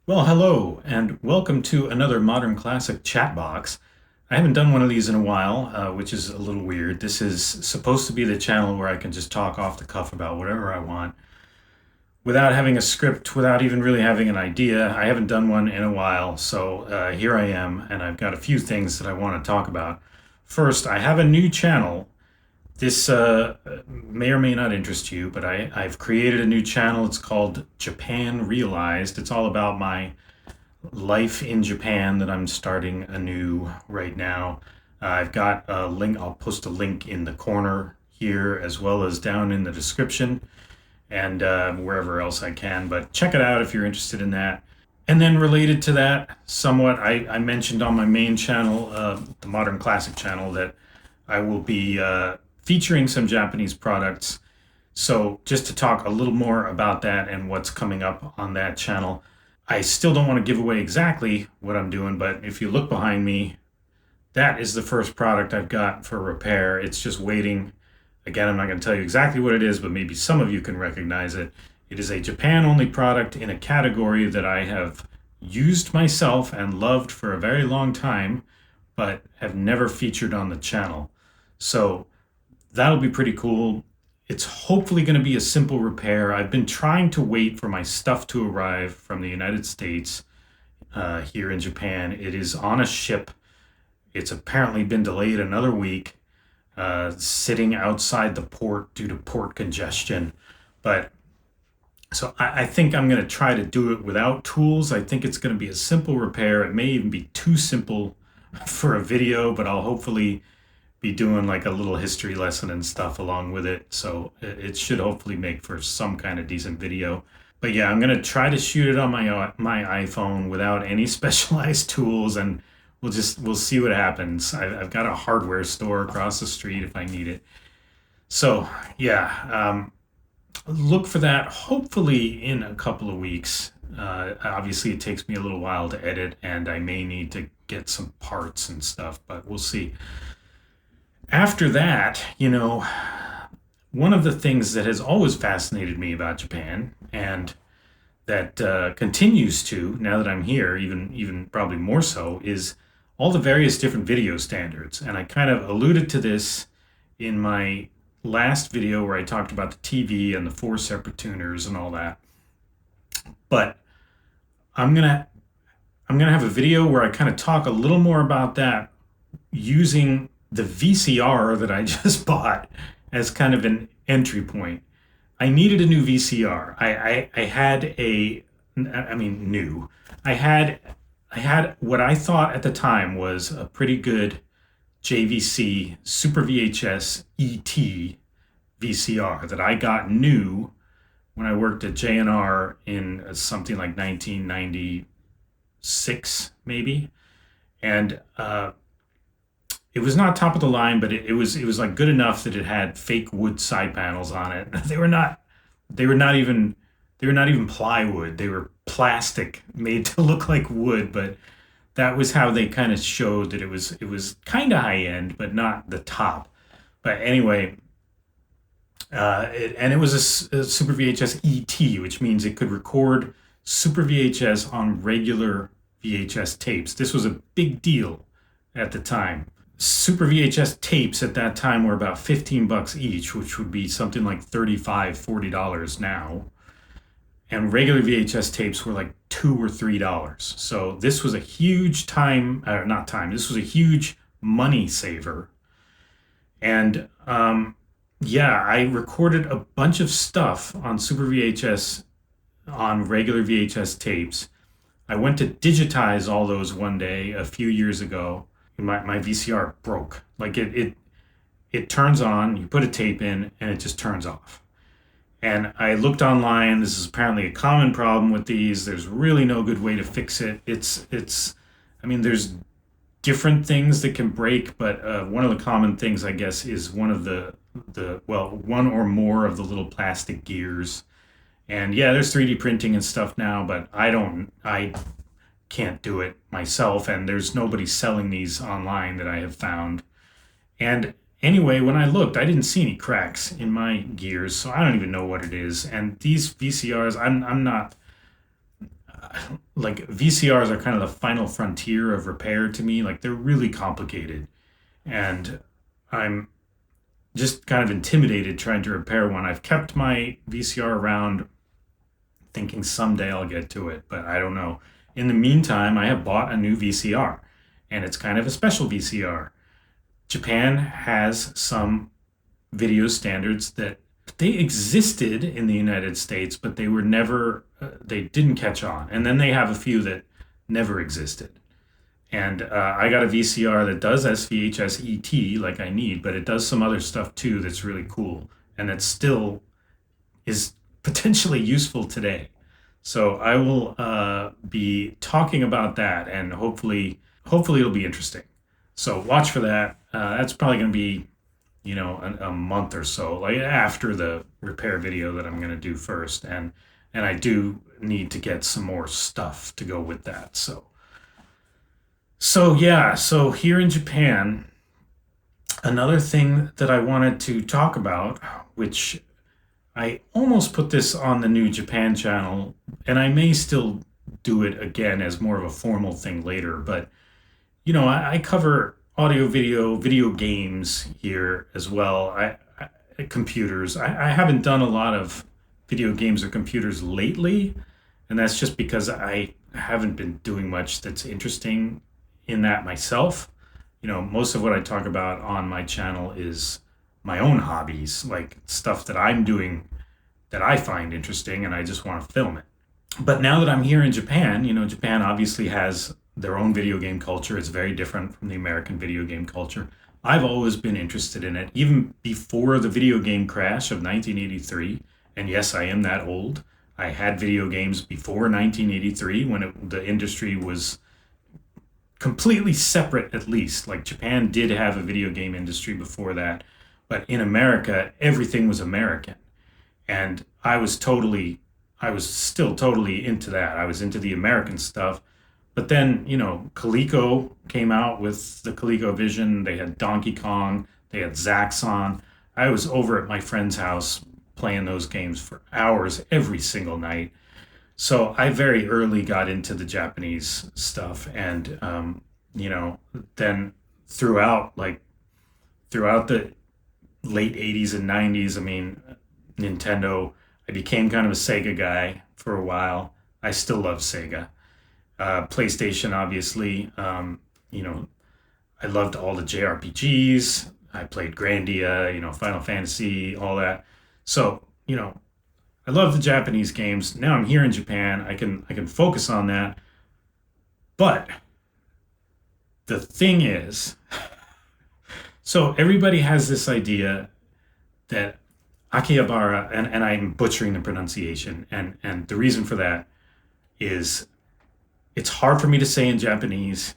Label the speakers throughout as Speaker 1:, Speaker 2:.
Speaker 1: Well, hello, and welcome to another Modern Classic Chatbox. I haven't done one of these in a while, which is a little weird. This is supposed to be the channel where I can just talk off the cuff about whatever I want without having a script, without even really having an idea. I haven't done one in a while, so here I am, and I've got a few things that I want to talk about. First, I have a new channel. This may or may not interest you, but I've created a new channel. It's called Japan Realized. It's all about my life in Japan that I'm starting anew right now. I've got a link, I'll post a link in the corner here as well as down in the description and wherever else I can. But check it out if you're interested in that. And then related to that, somewhat, I mentioned on my main channel, the Modern Classic channel, that I will be featuring some Japanese products. So just to talk a little more about that and what's coming up on that channel, I still don't want to give away exactly what I'm doing, but if you look behind me, that is the first product I've got for repair. It's just waiting. Again, I'm not going to tell you exactly what it is, but maybe some of you can recognize it. It is a Japan only product in a category that I have used myself and loved for a very long time, but have never featured on the channel. So that'll be pretty cool. It's hopefully going to be a simple repair. I've been trying to wait for my stuff to arrive from the United States here in Japan. It is on a ship. It's apparently been delayed another week, sitting outside the port due to port congestion. But so I think I'm going to try to do it without tools. I think it's going to be a simple repair. It may even be too simple for a video, but I'll hopefully be doing like a little history lesson and stuff along with it. So it should hopefully make for some kind of decent video. But yeah, I'm gonna try to shoot it on my iPhone without any specialized tools, and we'll see what happens. I've got a hardware store across the street if I need it. So yeah, look for that hopefully in a couple of weeks. Obviously, it takes me a little while to edit, and I may need to get some parts and stuff, but we'll see. After that, one of the things that has always fascinated me about Japan, and that continues to now that I'm here, even probably more so, is all the various different video standards. And I kind of alluded to this in my last video where I talked about the TV and the four separate tuners and all that. But I'm gonna have a video where I kind of talk a little more about that using the VCR that I just bought as kind of an entry point. I needed a new VCR. I had I mean, new. I had what I thought at the time was a pretty good JVC Super VHS ET VCR that I got new when I worked at JNR in something like 1996, maybe. And it was not top of the line, but it was like good enough that it had fake wood side panels on it. They were not even plywood. They were plastic made to look like wood, but that was how they kind of showed that it was kind of high end, but not the top. But anyway, it was a Super VHS ET, which means it could record Super VHS on regular VHS tapes. This was a big deal at the time. Super VHS tapes at that time were about $15 each, which would be something like $35-40 now. And regular VHS tapes were like $2 or $3. So this was a huge this was a huge money saver. And yeah, I recorded a bunch of stuff on Super VHS on regular VHS tapes. I went to digitize all those one day a few years ago. My VCR broke. Like it turns on, you put a tape in, and it just turns off. And I looked online. This is apparently a common problem with these. There's really no good way to fix it. I mean, there's different things that can break, but one of the common things, I guess, is one or more of the little plastic gears. And yeah, there's 3D printing and stuff now, but I can't do it myself, and there's nobody selling these online that I have found. And anyway, when I looked, I didn't see any cracks in my gears, so I don't even know what it is. And these VCRs, like VCRs are kind of the final frontier of repair to me. Like they're really complicated, and I'm just kind of intimidated trying to repair one. I've kept my VCR around thinking someday I'll get to it, but I don't know. In the meantime, I have bought a new VCR, and it's kind of a special VCR. Japan has some video standards that they existed in the United States, but they were never, they didn't catch on. And then they have a few that never existed. And I got a VCR that does SVHS ET like I need, but it does some other stuff too that's really cool. And that still is potentially useful today. So I will be talking about that, and hopefully it'll be interesting. So watch for that. That's probably going to be a month or so, like after the repair video that I'm going to do first, and I do need to get some more stuff to go with that. So yeah, so here in Japan, another thing that I wanted to talk about, which I almost put this on the new Japan channel, and I may still do it again as more of a formal thing later. But I cover audio, video games here as well. Computers. I haven't done a lot of video games or computers lately, and that's just because I haven't been doing much that's interesting in that myself. Most of what I talk about on my channel is my own hobbies, like stuff that I'm doing that I find interesting and I just want to film it. But now that I'm here in Japan, Japan obviously has their own video game culture. It's very different from the American video game culture. I've always been interested in it, even before the video game crash of 1983. And yes, I am that old. I had video games before 1983 when the industry was completely separate, at least. Like Japan did have a video game industry before that. But in America, everything was American. And I was still totally into that. I was into the American stuff. But then, Coleco came out with the ColecoVision. They had Donkey Kong. They had Zaxxon. I was over at my friend's house playing those games for hours every single night. So I very early got into the Japanese stuff, and then throughout throughout the late '80s and '90s, I mean, Nintendo. I became kind of a Sega guy for a while. I still love Sega. PlayStation, obviously. I loved all the JRPGs. I played Grandia, Final Fantasy, all that. So, I love the Japanese games. Now I'm here in Japan. I can focus on that. But the thing is, so everybody has this idea that Akihabara, and I'm butchering the pronunciation, and the reason for that is it's hard for me to say in Japanese,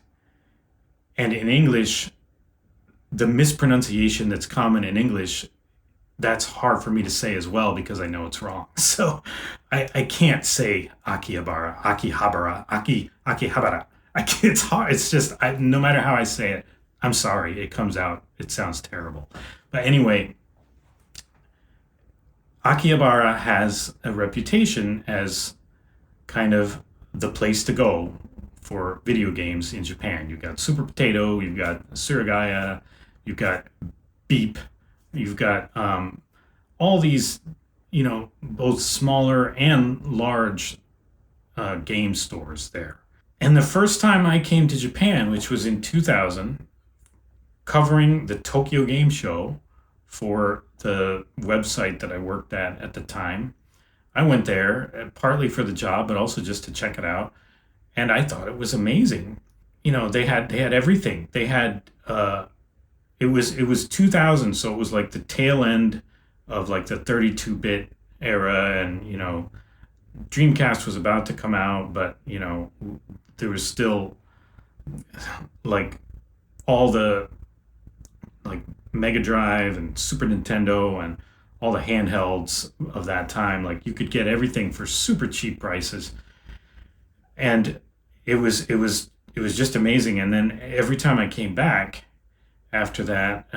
Speaker 1: and in English, the mispronunciation that's common in English, that's hard for me to say as well because I know it's wrong. So I can't say Akihabara. It's hard. It's just, no matter how I say it, I'm sorry, it comes out, it sounds terrible. But anyway, Akihabara has a reputation as kind of the place to go for video games in Japan. You've got Super Potato, you've got Suragaya, you've got Beep, you've got all these, both smaller and large game stores there. And the first time I came to Japan, which was in 2000, covering the Tokyo Game Show for the website that I worked at the time, I went there partly for the job, but also just to check it out. And I thought it was amazing. They had everything. They had it was 2000, so it was like the tail end of like the 32-bit era, and Dreamcast was about to come out, but there was still like all the like Mega Drive and Super Nintendo and all the handhelds of that time. Like you could get everything for super cheap prices, and it was just amazing. And then every time I came back after that,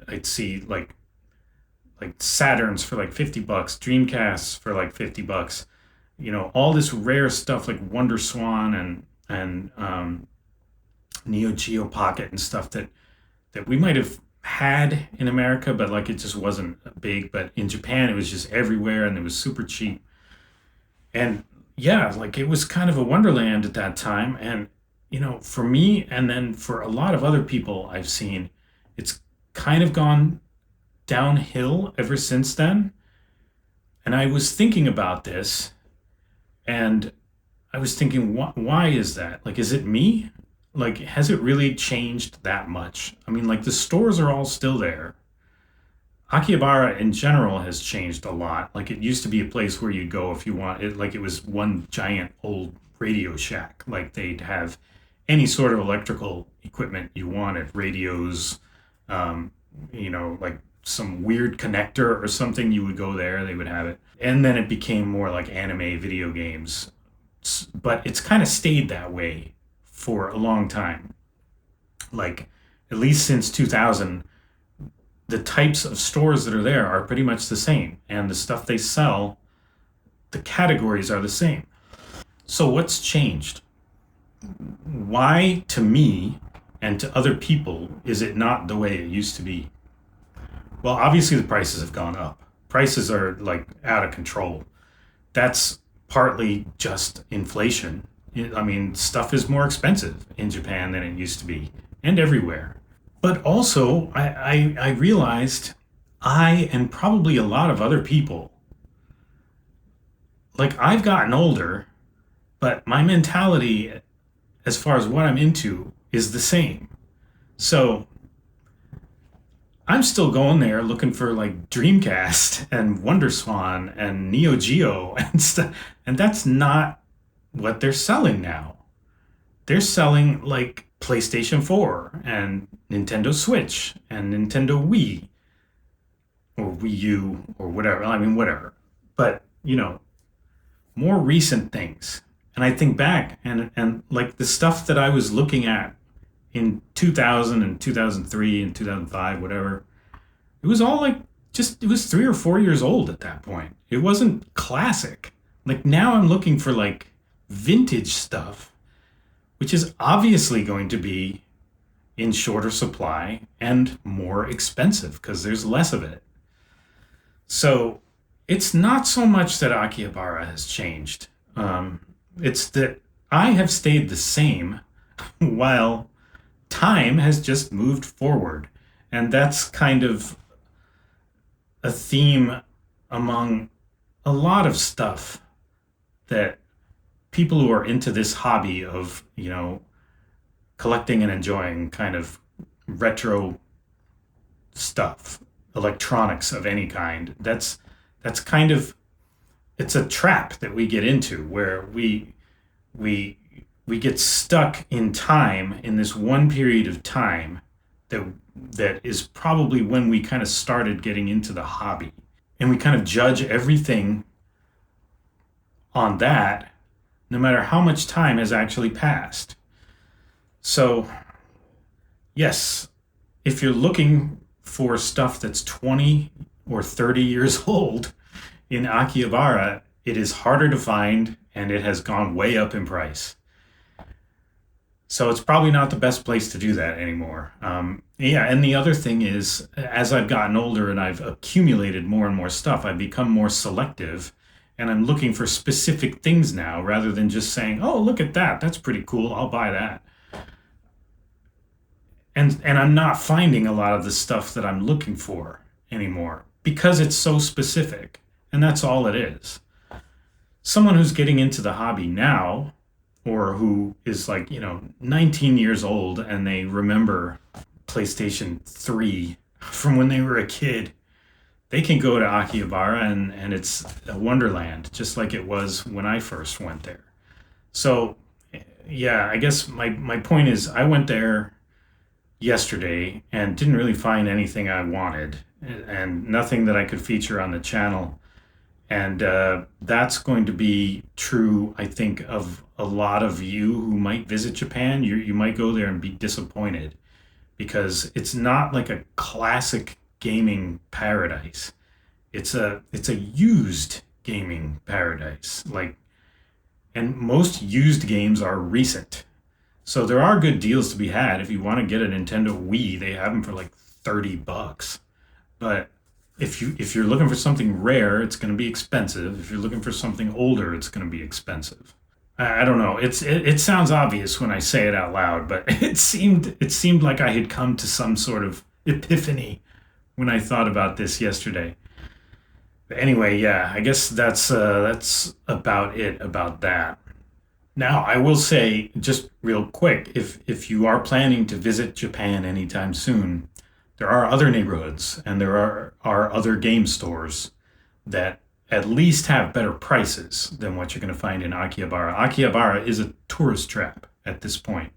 Speaker 1: I'd see like Saturns for like $50, Dreamcasts for like $50, all this rare stuff like Wonder Swan and Neo Geo Pocket and stuff that we might have had in America, but like it just wasn't big. But in Japan, it was just everywhere and it was super cheap. And yeah, like it was kind of a wonderland at that time. And, for me and then for a lot of other people I've seen, it's kind of gone downhill ever since then. And I was thinking about this and I was thinking, why is that? Like, is it me? Like, has it really changed that much? I mean, like, the stores are all still there. Akihabara in general has changed a lot. Like, it used to be a place where you'd go if you want it, like, it was one giant old Radio Shack. Like, they'd have any sort of electrical equipment you wanted, radios, um, like some weird connector or something, you would go there, they would have it. And then it became more like anime video games, but it's kind of stayed that way for a long time. Like at least since 2000, the types of stores that are there are pretty much the same, and the stuff they sell, the categories are the same. So what's changed? Why, to me and to other people, is it not the way it used to be? Well, obviously the prices have gone up. Prices are like out of control. That's partly just inflation. I mean, stuff is more expensive in Japan than it used to be, and everywhere. But also, I realized I and probably a lot of other people, like I've gotten older, but my mentality as far as what I'm into is the same. So I'm still going there looking for like Dreamcast and Wonder Swan and Neo Geo and stuff. And that's not what they're selling now. They're selling like PlayStation 4 and Nintendo Switch and Nintendo Wii or Wii U or whatever. I mean, whatever. But, more recent things. And I think back and like the stuff that I was looking at in 2000 and 2003 and 2005, whatever, it was all like it was 3 or 4 years old at that point. It wasn't classic. Like now I'm looking for like vintage stuff, which is obviously going to be in shorter supply and more expensive because there's less of it. So it's not so much that Akihabara has changed. It's that I have stayed the same while time has just moved forward. And that's kind of a theme among a lot of stuff that people who are into this hobby of, collecting and enjoying kind of retro stuff, electronics of any kind. That's kind of it's a trap that we get into where we we get stuck in time in this one period of time that that is probably when we kind of started getting into the hobby, and we kind of judge everything on that no matter how much time has actually passed. So yes, if you're looking for stuff that's 20 or 30 years old in Akihabara, it is harder to find and it has gone way up in price. So it's probably not the best place to do that anymore. Yeah, and the other thing is, as I've gotten older and I've accumulated more and more stuff, I've become more selective, and I'm looking for specific things now rather than just saying, "Oh, look at that! That's pretty cool. I'll buy that." And I'm not finding a lot of the stuff that I'm looking for anymore because it's so specific, and that's all it is. Someone who's getting into the hobby now, or who is like, 19 years old and they remember PlayStation 3 from when they were a kid, they can go to Akihabara and it's a wonderland, just like it was when I first went there. So, yeah, I guess my point is I went there yesterday and didn't really find anything I wanted and nothing that I could feature on the channel. And that's going to be true, I think, of a lot of you who might visit Japan. You might go there and be disappointed because it's not like a classic gaming paradise. It's a used gaming paradise. Like and most used games are recent. So there are good deals to be had. If you want to get a Nintendo Wii, they have them for like $30. But if you're looking for something rare, it's going to be expensive. If you're looking for something older, it's going to be expensive. I don't know. It sounds obvious when I say it out loud, but it seemed like I had come to some sort of epiphany when I thought about this yesterday. But anyway, yeah, I guess that's about it about that. Now, I will say just real quick, if you are planning to visit Japan anytime soon, there are other neighborhoods and there are other game stores that at least have better prices than what you're going to find in Akihabara. Akihabara is a tourist trap at this point.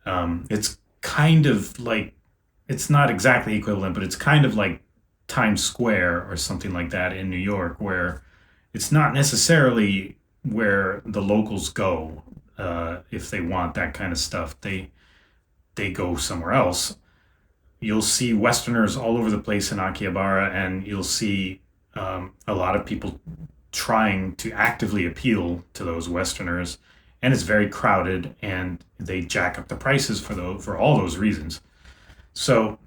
Speaker 1: It's kind of like, it's not exactly equivalent, but it's kind of like Times Square or something like that in New York, where it's not necessarily where the locals go if they want that kind of stuff. They go somewhere else. You'll see Westerners all over the place in Akihabara, and you'll see a lot of people trying to actively appeal to those Westerners, and it's very crowded, and they jack up the prices for all those reasons. So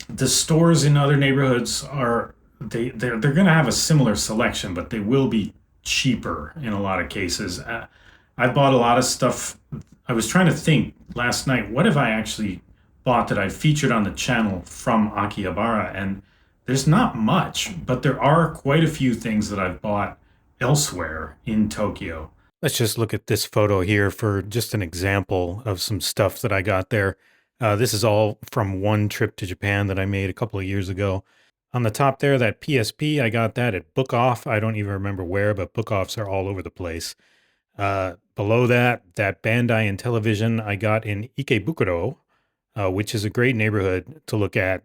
Speaker 1: the stores in other neighborhoods they're going to have a similar selection, but they will be cheaper in a lot of cases. I bought a lot of stuff. I was trying to think last night, what have I actually bought that I featured on the channel from Akihabara? And there's not much, but there are quite a few things that I've bought elsewhere in Tokyo. Let's just look at this photo here for just an example of some stuff that I got there. This is all from one trip to Japan that I made a couple of years ago. On the top there, that PSP, I got that at Book Off. I don't even remember where, but Book Offs are all over the place. Below that, that Bandai and Television I got in Ikebukuro, which is a great neighborhood to look at.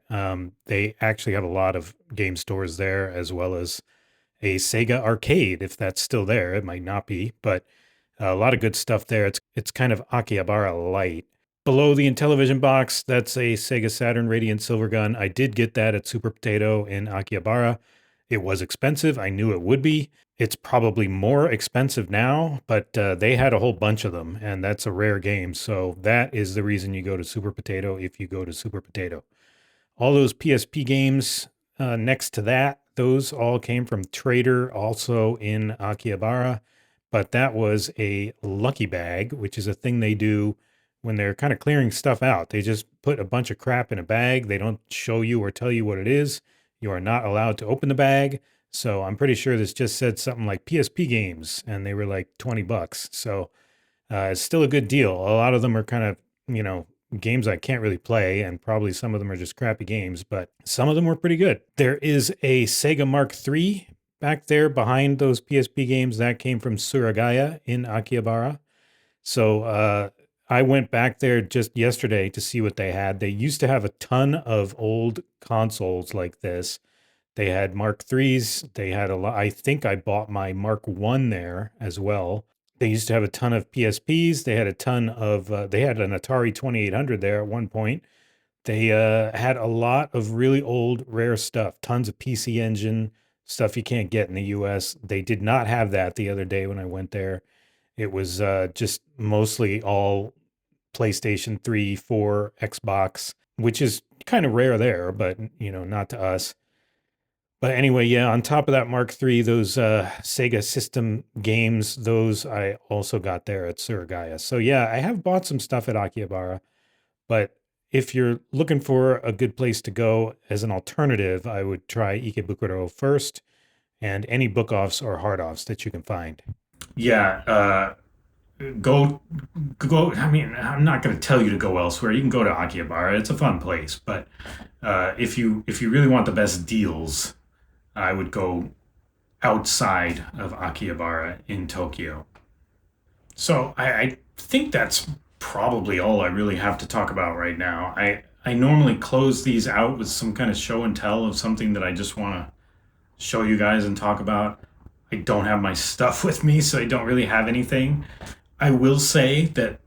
Speaker 1: They actually have a lot of game stores there, as well as a Sega arcade, if that's still there. It might not be, but a lot of good stuff there. It's kind of Akihabara light. Below the Intellivision box, that's a Sega Saturn Radiant Silvergun. I did get that at Super Potato in Akihabara. It was expensive. I knew it would be. It's probably more expensive now, but they had a whole bunch of them, and that's a rare game. So that is the reason you go to Super Potato if you go to Super Potato. All those PSP games next to that, those all came from Trader, also in Akihabara. But that was a lucky bag, which is a thing they do when they're kind of clearing stuff out. They just put a bunch of crap in a bag. They don't show you or tell you what it is. You are not allowed to open the bag. So I'm pretty sure this just said something like PSP games, and they were like $20. So it's still a good deal. A lot of them are kind of, games I can't really play, and probably some of them are just crappy games, but some of them were pretty good. There is a Sega Mark III back there behind those PSP games. That came from Suragaya in Akihabara. So I went back there just yesterday to see what they had. They used to have a ton of old consoles like this. They had Mark IIIs. They had a lot. I think I bought my Mark I there as well. They used to have a ton of PSPs. They had a ton of, they had an Atari 2800 there at one point. They had a lot of really old, rare stuff, tons of PC Engine stuff you can't get in the US. They did not have that the other day when I went there. It was just mostly all PlayStation 3, 4, Xbox, which is kind of rare there, but, not to us. But anyway, yeah, on top of that Mark III, those Sega system games, those I also got there at Suragaya. So yeah, I have bought some stuff at Akihabara, but if you're looking for a good place to go as an alternative, I would try Ikebukuro first, and any book offs or hard offs that you can find. Yeah, go. I mean, I'm not going to tell you to go elsewhere. You can go to Akihabara. It's a fun place, but if you really want the best deals, I would go outside of Akihabara in Tokyo. So I think that's probably all I really have to talk about right now. I normally close these out with some kind of show and tell of something that I just want to show you guys and talk about. I don't have my stuff with me, so I don't really have anything. I will say that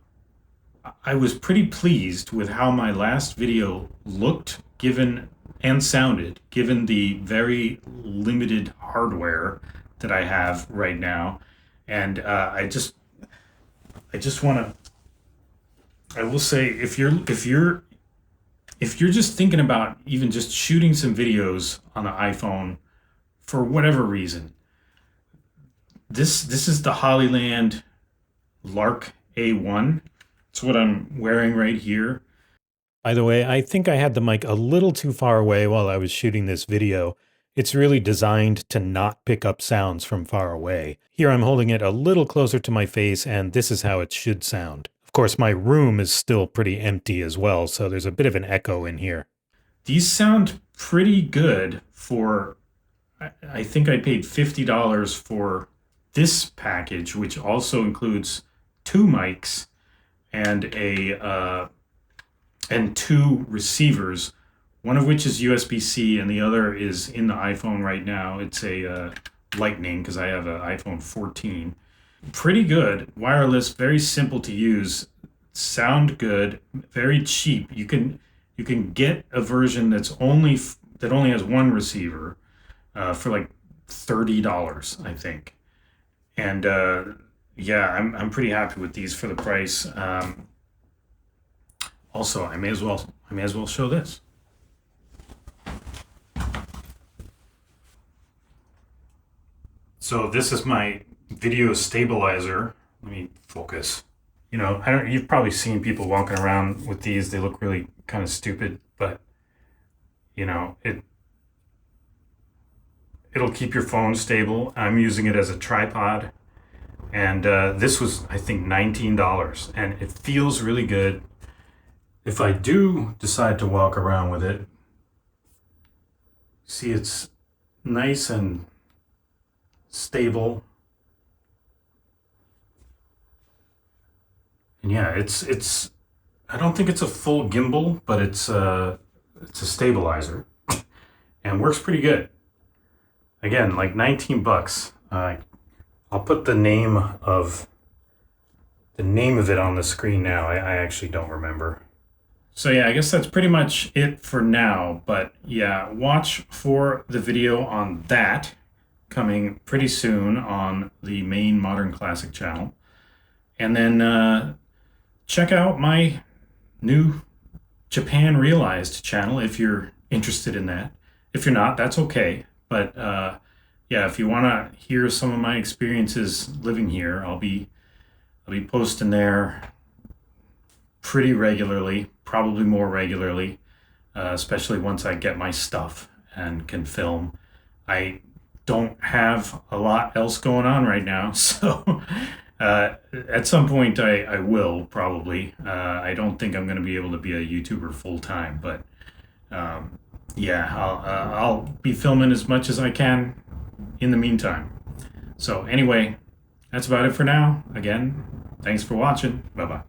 Speaker 1: I was pretty pleased with how my last video looked, given and sounded, given the very limited hardware that I have right now. And I just want to, I will say, if you're just thinking about even just shooting some videos on the iPhone for whatever reason, this is the Hollyland Lark A1. It's what I'm wearing right here. By the way, I think I had the mic a little too far away while I was shooting this video. It's really designed to not pick up sounds from far away. Here I'm holding it a little closer to my face, and this is how it should sound. Of course, my room is still pretty empty as well, so there's a bit of an echo in here. These sound pretty good for, I think I paid $50 for this package, which also includes two mics and and two receivers, one of which is USB-C and the other is in the iPhone right now. It's a Lightning because I have an iPhone 14. Pretty good, wireless, very simple to use, sound good, very cheap. You can get a version that only has one receiver for like $30, I think. And yeah, I'm pretty happy with these for the price. Also, I may as well show this. So this is my video stabilizer. Let me focus. You know, you've probably seen people walking around with these. They look really kind of stupid, but you know, it'll keep your phone stable. I'm using it as a tripod, and this was, I think, $19, and it feels really good. If I do decide to walk around with it, see, it's nice and stable. And yeah, it's I don't think it's a full gimbal, but it's a stabilizer and works pretty good. Again, like 19 bucks. I'll put the name of it on the screen now. I actually don't remember. So yeah, I guess that's pretty much it for now. But yeah, watch for the video on that coming pretty soon on the main Modern Classic channel. And then check out my new Japan Realized channel if you're interested in that. If you're not, that's okay. But yeah, if you want to hear some of my experiences living here, I'll be posting there pretty regularly, probably more regularly, especially once I get my stuff and can film. I don't have a lot else going on right now, so at some point I will probably. I don't think I'm going to be able to be a YouTuber full time, but yeah, I'll be filming as much as I can in the meantime. So anyway, that's about it for now. Again, thanks for watching. Bye bye.